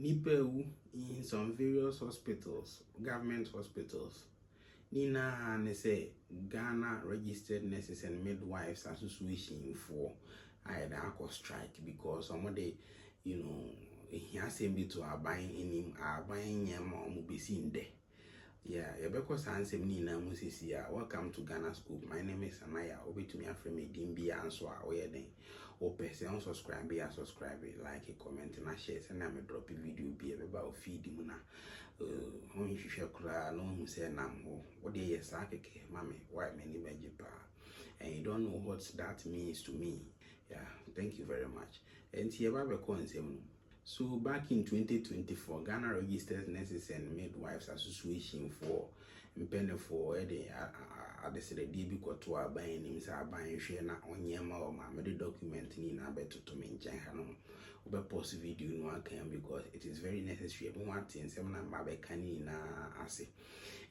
Nipewu in some various hospitals, government hospitals. Nina and say Ghana Registered Nurses and Midwives Association for either aqua strike because somebody, he has seen me to our buying him, our buying him or mubisi there. Yeah, because I'm saying Nina Musisia, welcome to Ghana School. My name is Anaya. Obi to me a friend, Dimbi answer or then. Or person subscribe, like a comment and a share, and I'm a drop a video be about feeding muna. When you share cry, no one say nam what day is sake, mammy, why many magic pa. And you don't know what that means to me. Yeah, thank you very much. And here Baba so back in 2024, Ghana Registered Nurses and Midwives Association for Impending for the DB Kotua buying him, buying share na onyema or my document in better to me in Hanum. Over post video no one can because it is very necessary. I want in some number canny na assay.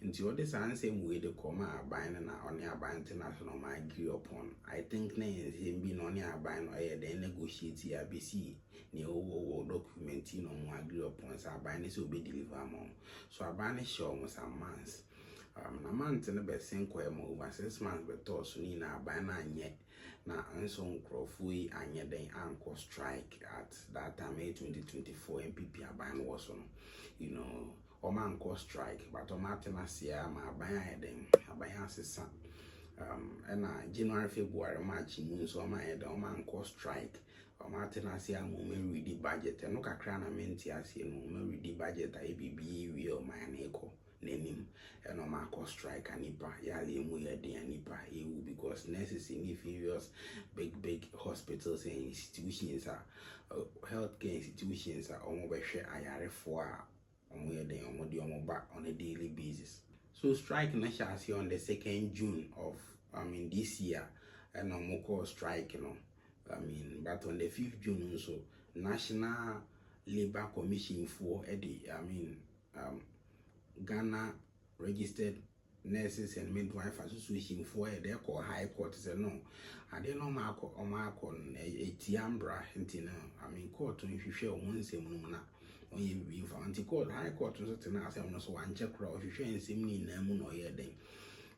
Until this same way the comma buying and on your buying international my agree upon. I think names him being on your buying or then negotiate here BC. Near document no agree upon so buying this will be delivered mom. So I banish show almost a month. A month and a best over 6 months, but also Nina by 9 yet. Now, and so Crofui and yet they anchor strike at that time, 2024 MPP ban was on, or man cause strike, but on Martin Asia, my buyer then, a buyer son. And January, February, March, moon, so my head, or man cause strike. Or Martin Asia, moment read the budget, and look at Crana Mentias, read the budget, ABB, real my echo. Name and no marco strike and nipa yali muya de nipa you because nurses in various big hospitals and institutions are healthcare institutions are almost share ayare for on where they on back on a daily basis. So strike na shall see on the 2nd June of this year and no more strike but on the 5th June also National Labor Commission for Ghana Registered Nurses and Midwives Association for their call High Court said no. I didn't know Marco or Marco a Tiambra hinting. Court if you share one same when you found the court High Court to certain as I'm not so one check if you share in same name or yeah then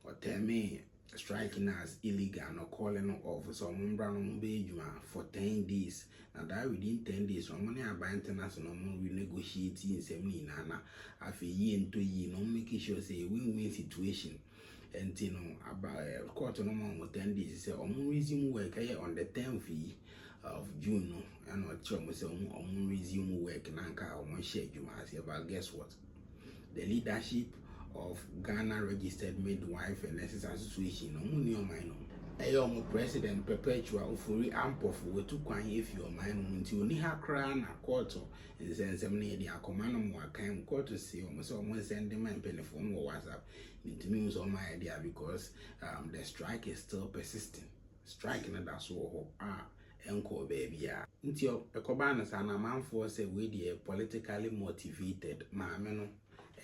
or tell me striking as illegal or calling off some brown bejuma for 10 days. And that within 10 days, from money I buy international, we negotiate in 70 nana. After year into year, no making sure say win-win situation. And about quarter no more 10 days, say resume work on the 10th of June, and what chum say resume work and share you but guess what? The leadership of Ghana Registered Midwife and Nurses Association, no money on my own. Ayo President Perpetua Ufuri Ampo for to kwan if your mind until ni ha kra na court in sense me dey akoma no mo akan court see almost send them and telephone or WhatsApp it means on my idea because the strike is still persisting. Strike na that so enko baby ya nti ekoba na sana manfo say we dey politically motivated maame no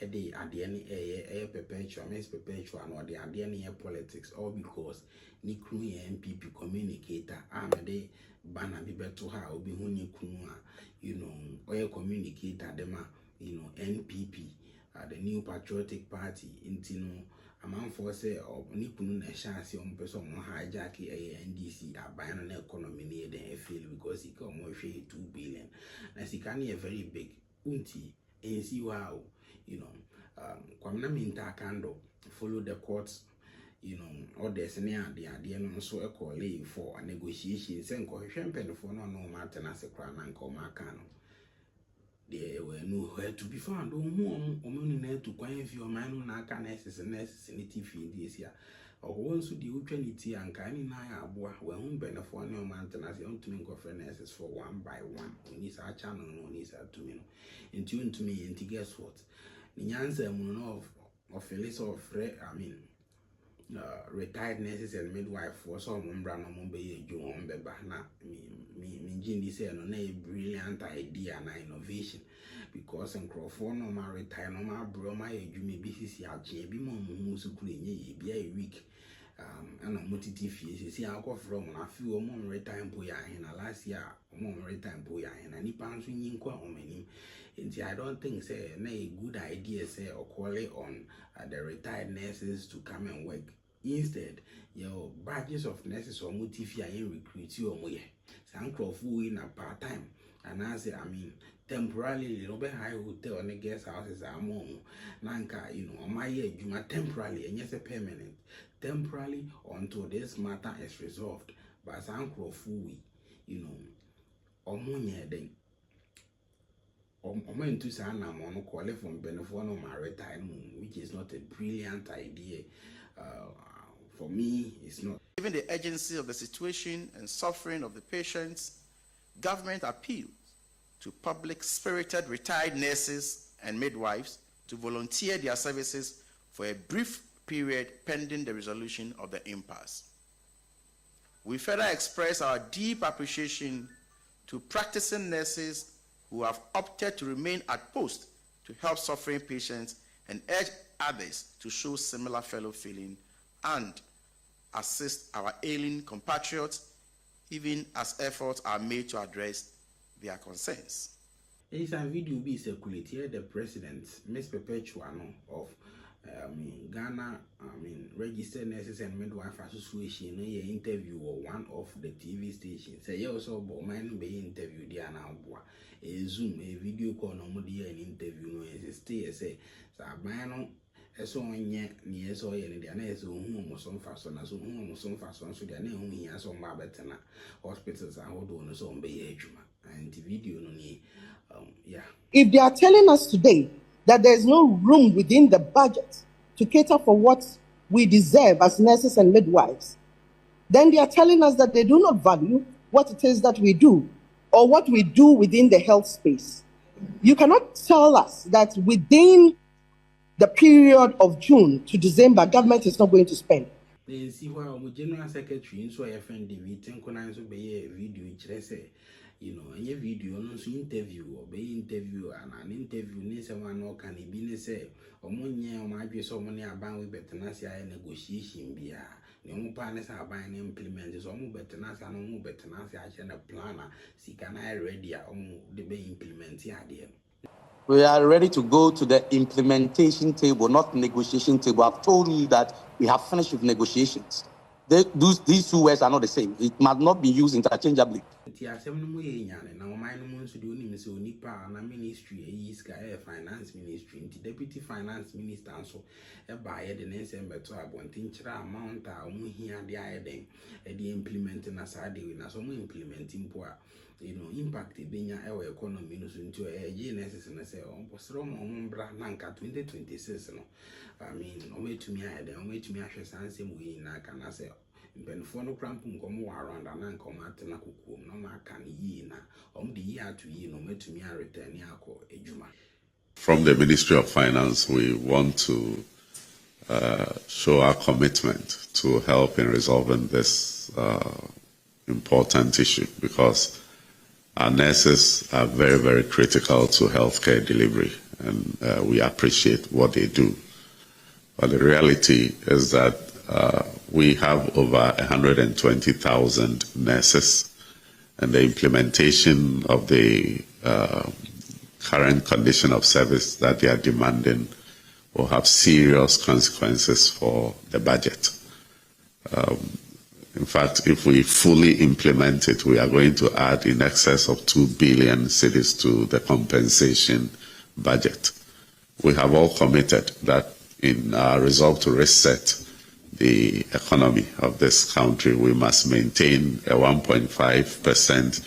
the adiani perpetual miss perpetual no the adiani politics all because ni kunu MPP communicator amade bana bi beto ha obi hu ni kunu oye communicator dem NPP the New Patriotic Party intino amanfo say ni kunu na chance on person mo hijack NDC aban na economy ni dey fail because he come hwe 2 billion na sikani very big unti ensi wow Kwamna Minta Kando follow the courts, orders near the no so a call for a negotiation. Send champagne for no matter as a crown and call Macano. There were nowhere to be found. Only to quiet if your man on Naka nurses and necessity fee this year. Or once the utility and canny naya boy, when benefit for no mountain as young to make of nurses for 1 by 1. On his channel, on his 2 minutes. In tune to me, and to guess what? Nyanza of a list of retired nurses and midwife for some brand of Mumbai, you on the Bahna. Me, Jindy said, no, a brilliant idea and innovation because in Crawford, no, my retire, no, my bro, my you may be CCRG, be more musically, be a week. And a multitude fees, see, I'll go from a few more retime boya in a last year, more retime boya, and any pounds winning quite on many. I don't think say a good idea say or call it on the retired nurses to come and work. Instead, your batches of nurses or multifia in recruit you or more. Some crowd in a part time. And I say, temporarily, no be high hotel and the guest houses are more. Nanka, on my year, you are temporarily and yes, a permanent. Temporarily until this matter is resolved. But some crowd or more then. Or into Sana Mono call from Benefono retirement, which is not a brilliant idea. For me, it's not. Given the urgency of the situation and suffering of the patients, government appeals to public-spirited retired nurses and midwives to volunteer their services for a brief period pending the resolution of the impasse. We further express our deep appreciation to practicing nurses who have opted to remain at post to help suffering patients and urge others to show similar fellow feeling and assist our ailing compatriots, even as efforts are made to address their concerns. It's a video be circulated. The president, Miss Perpetua of Ghana, Registered Nurses and Midwife Association, a interview or one of the TV stations. Say also, but mine be interviewed there now. A Zoom, a video call, no more an interview. No, as stay say, Sabano. So near so and the annex whom some fashion as whom some fashion so their name he has on Babetana hospitals and hold on so on Bayajuma and the video no yeah. If they are telling us today that there is no room within the budget to cater for what we deserve as nurses and midwives, then they are telling us that they do not value what it is that we do or what we do within the health space. You cannot tell us that within the period of June to December, government is not going to spend. They see why our general secretary so I find the meeting can so be a video any video no so interview or be interview and an interview ni someone no can be say omonye o ma dwe so mo ne aban we betenase ay negotiation bia ne mo pa ne sa aban ne implement so mo betenase no mo betenase a na plan sika na ready a de be implement ade. We are ready to go to the implementation table, not negotiation table. I've told you that we have finished with negotiations. These two words are not the same. It must not be used interchangeably. Finance ministry, deputy finance minister, so a buyer the name to a amount here the implementing as I do, and some implementing poor. Impact being our economy into a GNS and say, Umbra Nanka 2026. No way to me, only to me, I shall say, we can say, Benfono Crampum come around and come at Nakuku, no man can ye na, the year to ye, no way to me, I return Yako, a Juma. From the Ministry of Finance, we want to show our commitment to help in resolving this important issue because our nurses are very, very critical to healthcare delivery, and we appreciate what they do. But the reality is that we have over 120,000 nurses, and the implementation of the current condition of service that they are demanding will have serious consequences for the budget. In fact, if we fully implement it, we are going to add in excess of 2 billion cedis to the compensation budget. We have all committed that in our resolve to reset the economy of this country, we must maintain a 1.5%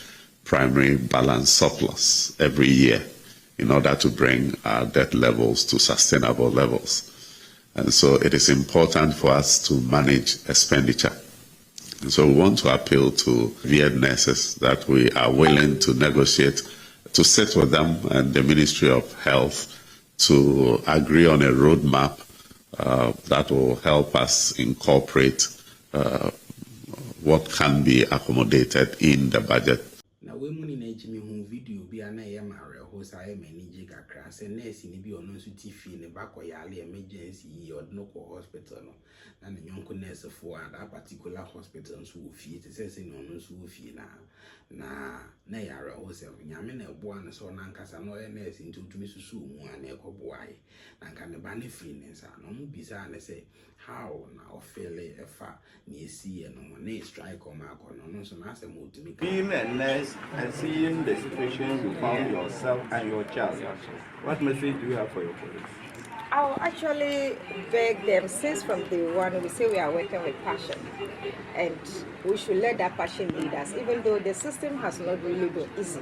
primary balance surplus every year in order to bring our debt levels to sustainable levels. And so it is important for us to manage expenditure. And so we want to appeal to VED nurses that we are willing to negotiate, to sit with them and the Ministry of Health to agree on a roadmap that will help us incorporate what can be accommodated in the budget. Now, we video be an host I manage kakra say nurse ni bi ono nso ti fie ne ba ko yale emergency yi od no ko hospital no na ne nyonko nurse for that particular hospital nso wo fie te say no ono nso wo fie na yare ho se nyame na ebo an so na nkasa no nurse nti otumi susu mu an e ko boae na nka ne ba ne free ne sa no mu bisa ne say how na ofele efa na esi no na strike o ma ko no so na asem otumi being a nurse and seeing the situation you found yourself and your child, what message do you have for your colleagues? I'll actually beg them, since from day one we say we are working with passion and we should let that passion lead us, even though the system has not really been easy.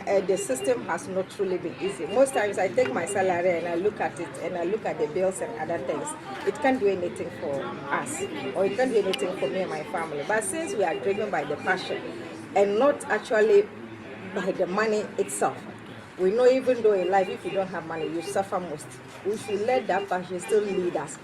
The system has not truly been easy. Most times I take my salary and I look at it and I look at the bills and other things. It can't do anything for us or it can't do anything for me and my family. But since we are driven by the passion and not actually by the money itself, we know even though in life, if you don't have money, you suffer most. We should let that passion still lead us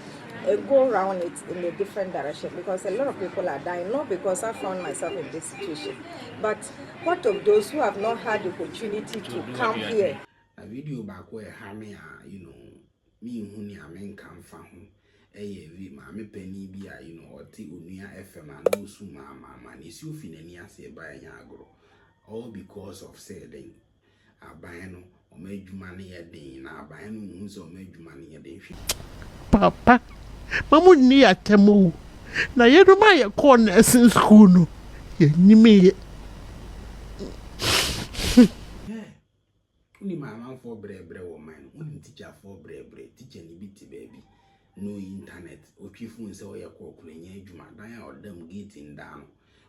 and go around it in a different direction, because a lot of people are dying, not because I found myself in this situation, but what of those who have not had the opportunity to come here? A video back where Hammy, me who I mean come from vi mama penny be or Unia FM and no suma mama, is you fin say by agro, all because of saying. Abano or made money a day, now buying moons or made money a day. Papa, Mamu near Temu. Now you do my corners in school. You me. Only my man for brave woman, only teacher for brave, teacher ni bitty baby. No internet, or chief wounds or your cock, Juma, Diana or them getting down.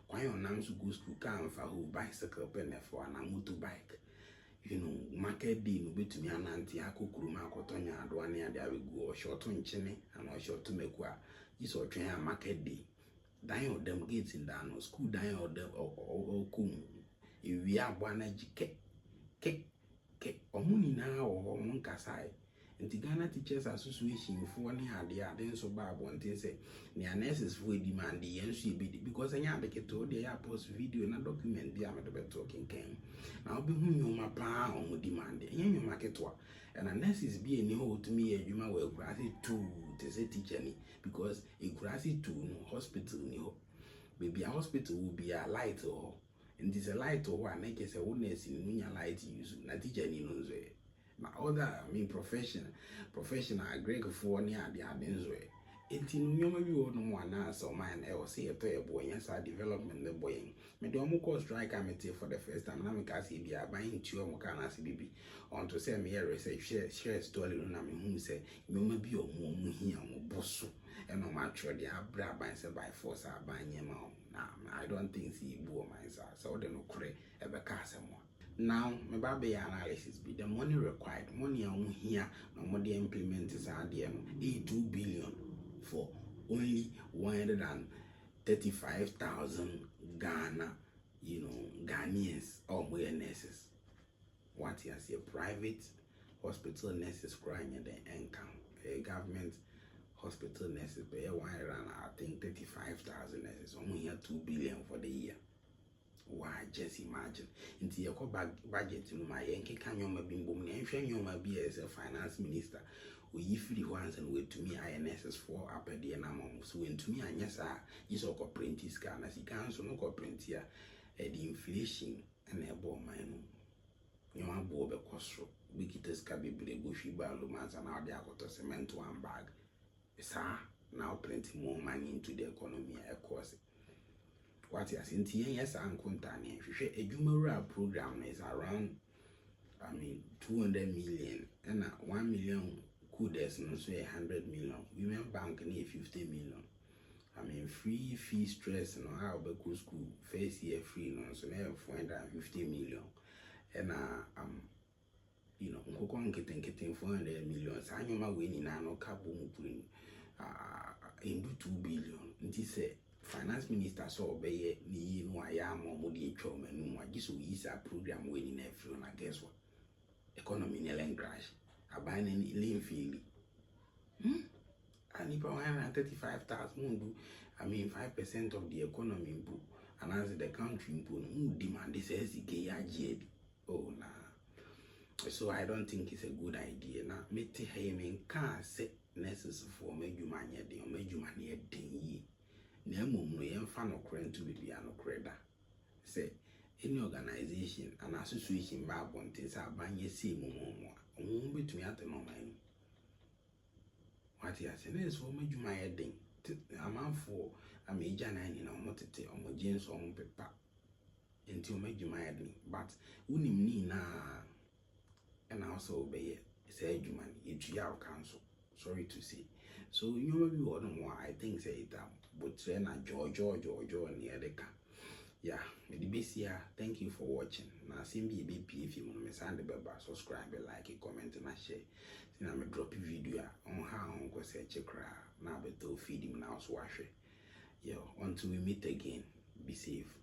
Why on Nams go school can for who bicycle penny for an motorbike. Market day no bet me an auntie Akukuma Cotonia, Adwania, there we go, short on chinny, and or short to make what is or train market day. Dying of them gates in down, school dying of them or coom. If we are one cake, or money now or Moncasai. And the Ghana Teachers Association for any idea, then so bad one thing say, near nurses for demand the NCB because I have to told the post video and a document the amateur talking came. Now be whom you my pa on demand, and you market work. And a nurses be any hold to me, you might well grassy too, to say teacher because a grassy too, no hospital, no. Maybe a hospital will be a light or, and this a light or one, I guess a witness in your light use, not teacher knows it. My other, professional, Greg for near the Adens way. 18 you may be on one answer, mine, I will say a toy boy, yes, our development the boy. Medomo strike committee for the first time, Namika CBA buying 2 Mokana CBB on to send me a research share story. Who say, you may be a woman here, boss, and no matter the abra by force, I buy your mouth. Now, I don't think he bore myself, so they no cray ever cast more. Now, my baby analysis be the money required, money on here, no more the implement is at the 82 billion for only 135,000 Ghana, Ghanaians or more nurses. What is a private hospital nurses crying at the income, a government hospital nurses pay I think 35,000 nurses, only here 2 billion for the year. Why, just imagine. Into your budget, my Yankee can you be boom, and you might be as a finance minister. We free ones and wait to me INSS for upper the amount. So when to me, and yes, is all print is can as he can so no print here at the inflation and a bomb mine. You want Bob a costro. We get a scabby bushy balumans and now they are got a cement one bag. Sir, now plenty more money into the economy, of course. What is in yes, I'm containing. If you say a Jumara program is around, 200 million and 1 million kudos, no say 100 million. Women bank near 50 million. Free fee stress, no how be school first year free, no so never 450 million. And getting 400 million. So I'm winning no carbon into 2 billion. This finance minister saw obey ni no ayam or modi chom and no just is a program winning everyone. I guess what economy nearly crash. A buying any lean feeling. And if I 135,000 5% of the economy book and as the country who demand this SDK. Oh nah. So I don't think it's a good idea. Now, me te him in car say nurses for me you man ye de me you man ye den. Na mum no yem fa no kren to be no kreda. Say any organization and association ba bonte say abanye see mum betumi ate no man. What you say nurse for me you man ye den. Amount for a major nine in omotete omogens on paper until make you my den. But unim ni na and also obey say human it your council. Sorry to say. So you may be one more I think say it but train a George and the other. Yeah, thank you for watching. Now see me be if you want to send the bell, subscribe, like, comment, and share. Then I'm drop a video on how Uncle say check now but to feed him now so wash it. Yeah, until we meet again, be safe.